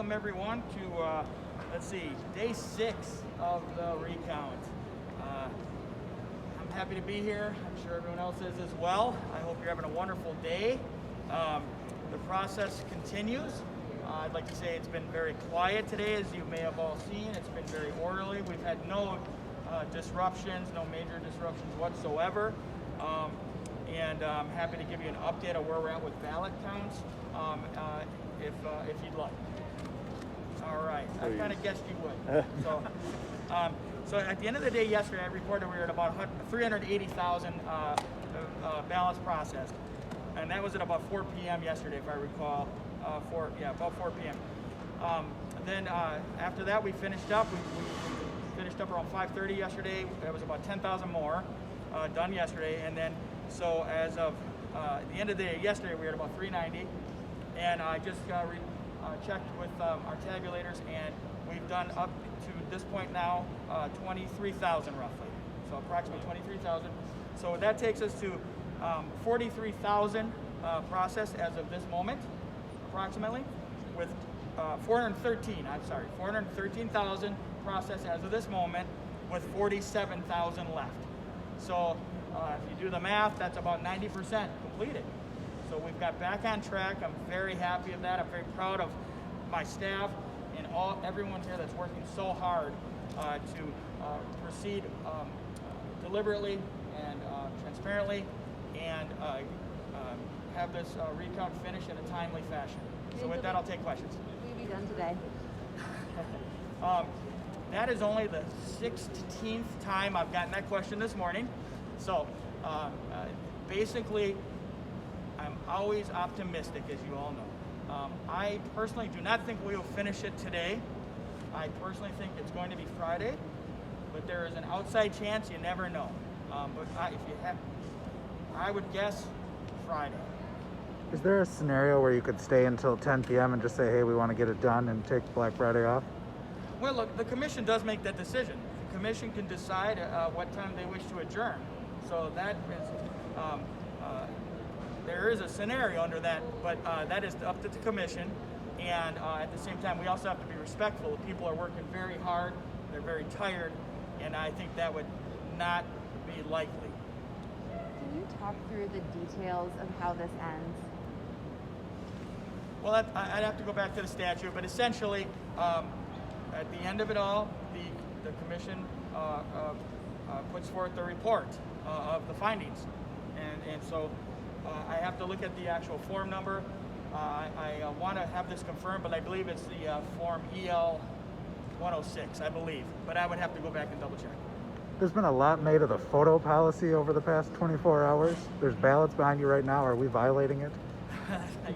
Welcome everyone to, let's see, day 6 of the recount. I'm happy to be here. I'm sure everyone else is as well. I hope you're having a wonderful day. The process continues. I'd like to say it's been very quiet today, as you may have all seen. It's been very orderly. We've had no disruptions, no major disruptions whatsoever. And I'm happy to give you an update on where we're at with ballot counts, if you'd like. All right, I kind of guessed you would. So at the end of the day yesterday, I reported we were at about 380,000 ballots processed, and that was at about 4 p.m. yesterday, if I recall. About 4 p.m. Then after that, we finished up. We finished up around 5:30 yesterday. That was about 10,000 more done yesterday, and then so as of the end of the day yesterday, we were at about 390, and I just checked with our tabulators, and we've done up to this point now 23,000 roughly, so approximately 23,000. So that takes us to 43,000 processed as of this moment, approximately, with 413,000 processed as of this moment, with 47,000 left. So if you do the math, that's about 90% completed. So we've got back on track. I'm very happy of that. I'm very proud of my staff and everyone here that's working so hard to proceed deliberately and transparently and have this recount finish in a timely fashion. So with that, I'll take questions. Will you be done today? That is only the 16th time I've gotten that question this morning. So basically, I'm always optimistic, as you all know. I personally do not think we will finish it today. I personally think it's going to be Friday, but there is an outside chance. You never know. I would guess Friday. Is there a scenario where you could stay until 10 p.m. and just say, hey, we want to get it done and take Black Friday off? Well, look, the commission does make that decision. The commission can decide what time they wish to adjourn. So that is, there is a scenario under that, but that is up to the commission. And at the same time, we also have to be respectful. People are working very hard. They're very tired. And I think that would not be likely. Can you talk through the details of how this ends? Well, I'd have to go back to the statute, but essentially, at the end of it all, the commission puts forth the report of the findings. And so I have to look at the actual form number. I want to have this confirmed, but I believe it's the form EL 106, I believe. But I would have to go back and double check. There's been a lot made of the photo policy over the past 24 hours. There's ballots behind you right now. Are we violating it?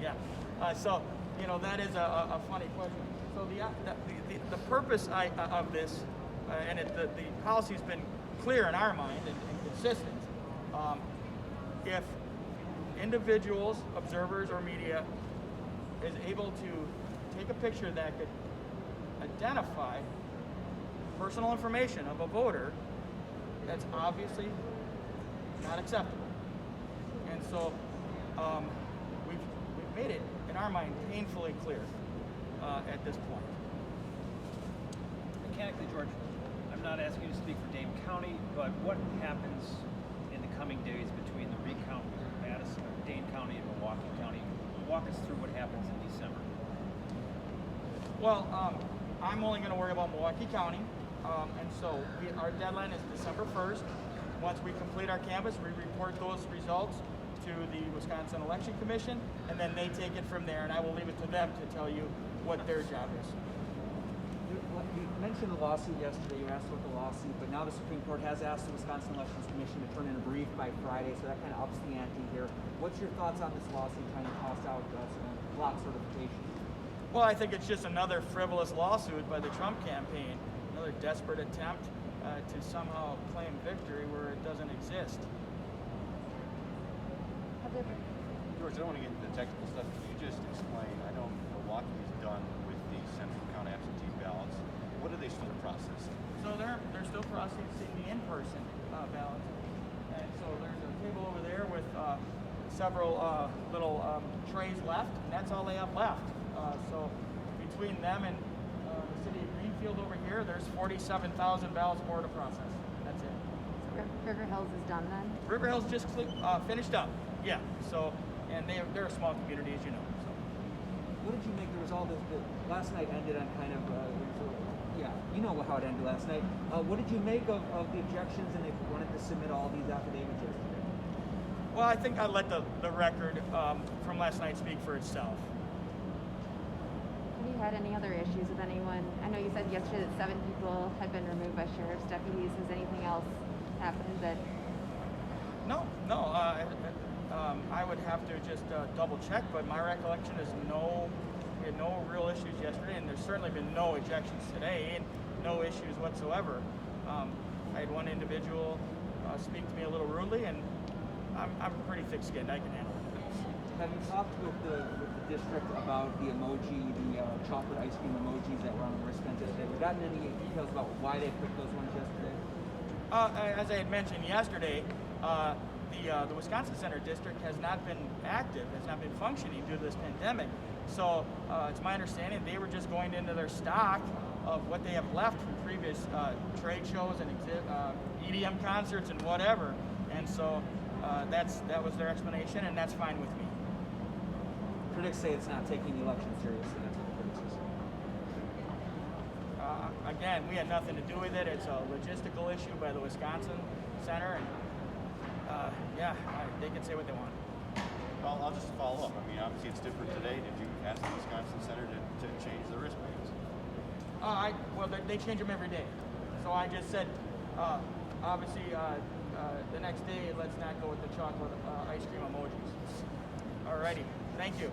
Yeah. So, that is a funny question. So the purpose of this, and the policy's been clear in our mind and consistent. If individuals, observers, or media is able to take a picture that could identify personal information of a voter, that's obviously not acceptable. And so we've made it, in our mind, painfully clear at this point. Mechanically, George, I'm not asking you to speak for Dane County, but what happens in the coming days between the recount with Madison, or Dane County and Milwaukee County? Walk us through what happens in December. Well, I'm only going to worry about Milwaukee County, and so our deadline is December 1st. Once we complete our canvass, we report those results to the Wisconsin Election Commission, and then they take it from there, and I will leave it to them to tell you what their job is. You mentioned the lawsuit yesterday. You asked about the lawsuit, but now the Supreme Court has asked the Wisconsin Elections Commission to turn in a brief by Friday, so that kind of ups the ante here. What's your thoughts on this lawsuit trying to cost out block certification? Well, I think it's just another frivolous lawsuit by the Trump campaign, another desperate attempt to somehow claim victory where it doesn't exist. George, I don't want to get into the technical stuff. Can you just explain? I know Milwaukee is done with the central count absentee ballots. What are they still processing? So they're still processing the in-person ballots, and so there's a table over there with several little trays left, and that's all they have left. So between between them and the city of Greenfield over here, there's 47,000 ballots more to process. That's it. River Hills is done then? River Hills just finished up. Yeah. So, and they're a small community, as you know. So. What did you make? There was all this. Last night ended on kind of. Yeah, you know how it ended last night. What did you make of the objections and they wanted to submit all these affidavits yesterday? Well, I think I let the record from last night speak for itself. Have you had any other issues with anyone? I know you said yesterday that 7 people had been removed by sheriff's deputies. Has anything else happened that? No. I would have to just double check, but my recollection is we had no real issues yesterday, and there's certainly been no ejections today, and no issues whatsoever. I had one individual speak to me a little rudely, and I'm pretty thick-skinned. I can handle it. Have you talked with the district about the emoji, the chocolate ice cream emojis that were on the wristbands yesterday? Have you gotten any details about why they picked those ones yesterday? As I had mentioned yesterday, the Wisconsin Center District has not been active, has not been functioning due to this pandemic. So it's my understanding they were just going into their stock of what they have left from previous trade shows and EDM concerts and whatever. And so that was their explanation, and that's fine with me. Critics say it's not taking the election seriously. That's what the critics say. Again, we had nothing to do with it. It's a logistical issue by the Wisconsin Center, and they can say what they want. Well, I'll just follow up. I mean, obviously it's different today. Did you ask the Wisconsin Center to change the wristbands? Well, they change them every day. So I just said, obviously, the next day, let's not go with the chocolate ice cream emojis. Alrighty, thank you.